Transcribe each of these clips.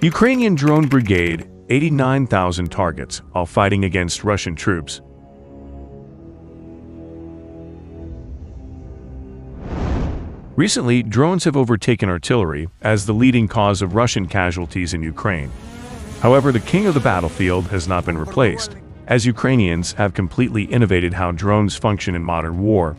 Ukrainian drone brigade, 89,000 targets while fighting against Russian troops. Recently, drones have overtaken artillery as the leading cause of Russian casualties in Ukraine. However, the king of the battlefield has not been replaced, as Ukrainians have completely innovated how drones function in modern war.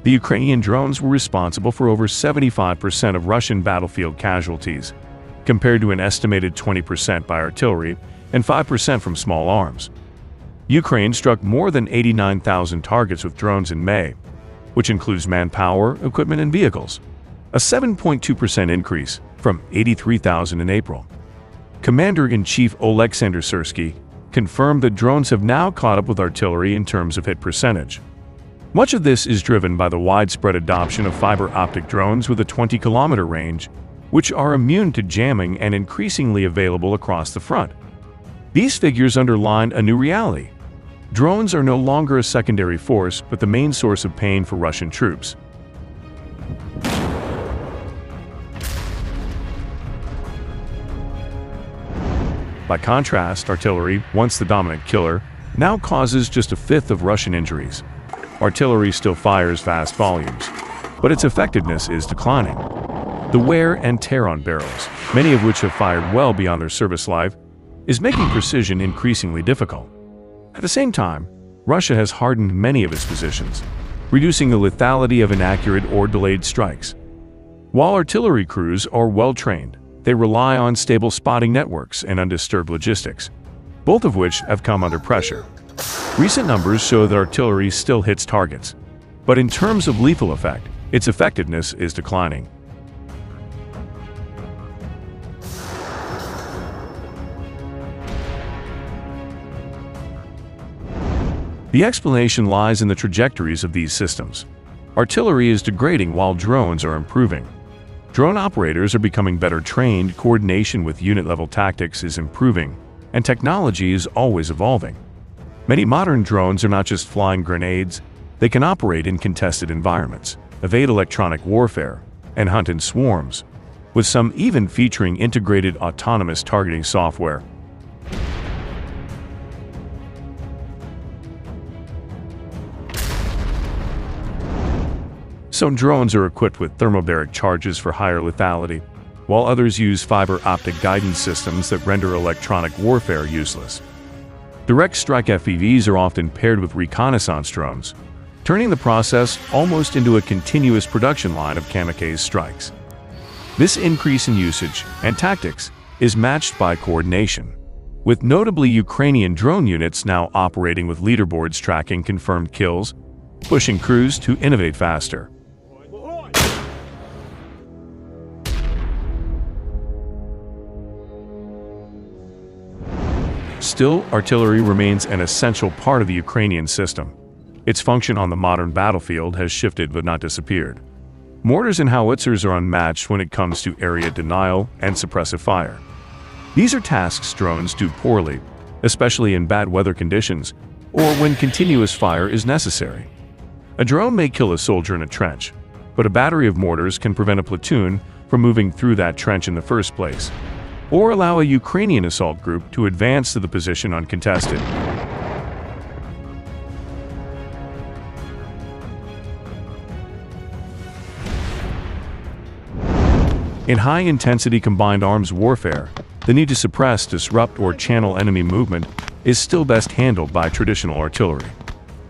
The Ukrainian drones were responsible for over 75% of Russian battlefield casualties, compared to an estimated 20% by artillery and 5% from small arms. Ukraine struck more than 89,000 targets with drones in May, which includes manpower, equipment, and vehicles, a 7.2% increase from 83,000 in April. Commander-in-Chief Oleksandr Syrsky confirmed that drones have now caught up with artillery in terms of hit percentage. Much of this is driven by the widespread adoption of fiber optic drones with a 20-kilometer range, which are immune to jamming and increasingly available across the front. These figures underline a new reality. Drones are no longer a secondary force, but the main source of pain for Russian troops. By contrast, artillery, once the dominant killer, now causes just a fifth of Russian injuries. Artillery still fires vast volumes, but its effectiveness is declining. The wear and tear on barrels, many of which have fired well beyond their service life, is making precision increasingly difficult. At the same time, Russia has hardened many of its positions, reducing the lethality of inaccurate or delayed strikes. While artillery crews are well-trained, they rely on stable spotting networks and undisturbed logistics, both of which have come under pressure. Recent numbers show that artillery still hits targets, but in terms of lethal effect, its effectiveness is declining. The explanation lies in the trajectories of these systems. Artillery is degrading while drones are improving. Drone operators are becoming better trained, coordination with unit-level tactics is improving, and technology is always evolving. Many modern drones are not just flying grenades, they can operate in contested environments, evade electronic warfare, and hunt in swarms, with some even featuring integrated autonomous targeting software. Some drones are equipped with thermobaric charges for higher lethality, while others use fiber optic guidance systems that render electronic warfare useless. Direct strike FPVs are often paired with reconnaissance drones, turning the process almost into a continuous production line of kamikaze strikes. This increase in usage and tactics is matched by coordination, with notably Ukrainian drone units now operating with leaderboards tracking confirmed kills, pushing crews to innovate faster. Still, artillery remains an essential part of the Ukrainian system. Its function on the modern battlefield has shifted but not disappeared. Mortars and howitzers are unmatched when it comes to area denial and suppressive fire. These are tasks drones do poorly, especially in bad weather conditions or when continuous fire is necessary. A drone may kill a soldier in a trench, but a battery of mortars can prevent a platoon from moving through that trench in the first place, or allow a Ukrainian assault group to advance to the position uncontested. In high-intensity combined arms warfare, the need to suppress, disrupt, or channel enemy movement is still best handled by traditional artillery.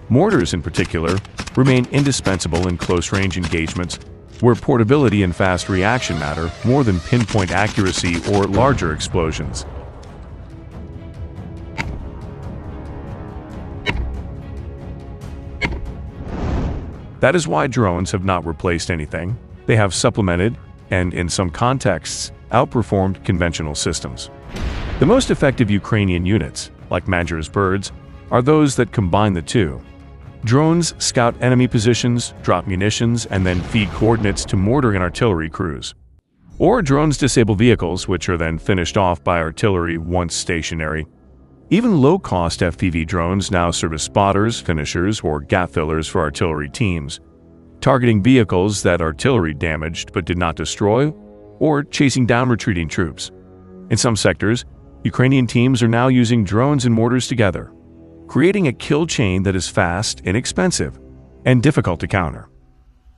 Mortars, in particular, remain indispensable in close-range engagements where portability and fast reaction matter more than pinpoint accuracy or larger explosions. That is why drones have not replaced anything. They have supplemented, and in some contexts, outperformed conventional systems. The most effective Ukrainian units, like Major's birds, are those that combine the two. Drones scout enemy positions, drop munitions, and then feed coordinates to mortar and artillery crews. Or drones disable vehicles, which are then finished off by artillery once stationary. Even low-cost FPV drones now serve as spotters, finishers, or gap fillers for artillery teams, targeting vehicles that artillery damaged but did not destroy, or chasing down retreating troops. In some sectors, Ukrainian teams are now using drones and mortars together, creating a kill chain that is fast, inexpensive, and difficult to counter.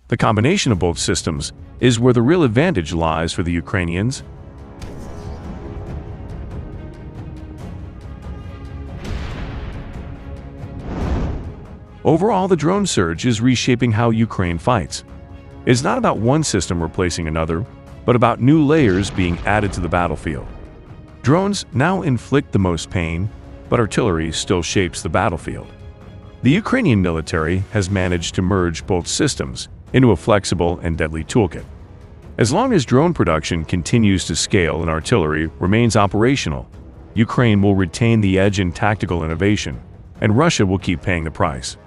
The combination of both systems is where the real advantage lies for the Ukrainians. Overall, the drone surge is reshaping how Ukraine fights. It's not about one system replacing another, but about new layers being added to the battlefield. Drones now inflict the most pain, but artillery still shapes the battlefield. The Ukrainian military has managed to merge both systems into a flexible and deadly toolkit. As long as drone production continues to scale and artillery remains operational, Ukraine will retain the edge in tactical innovation, and Russia will keep paying the price.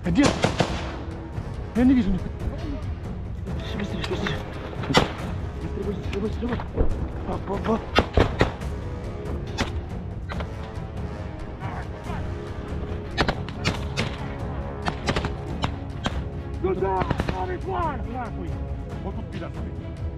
Где? Я не вижу никого. Быстрее, быстрее. Быстрее, быстрее. Папа. Туда! Правый фланг! Нахуй! Вот тут пидор стоит.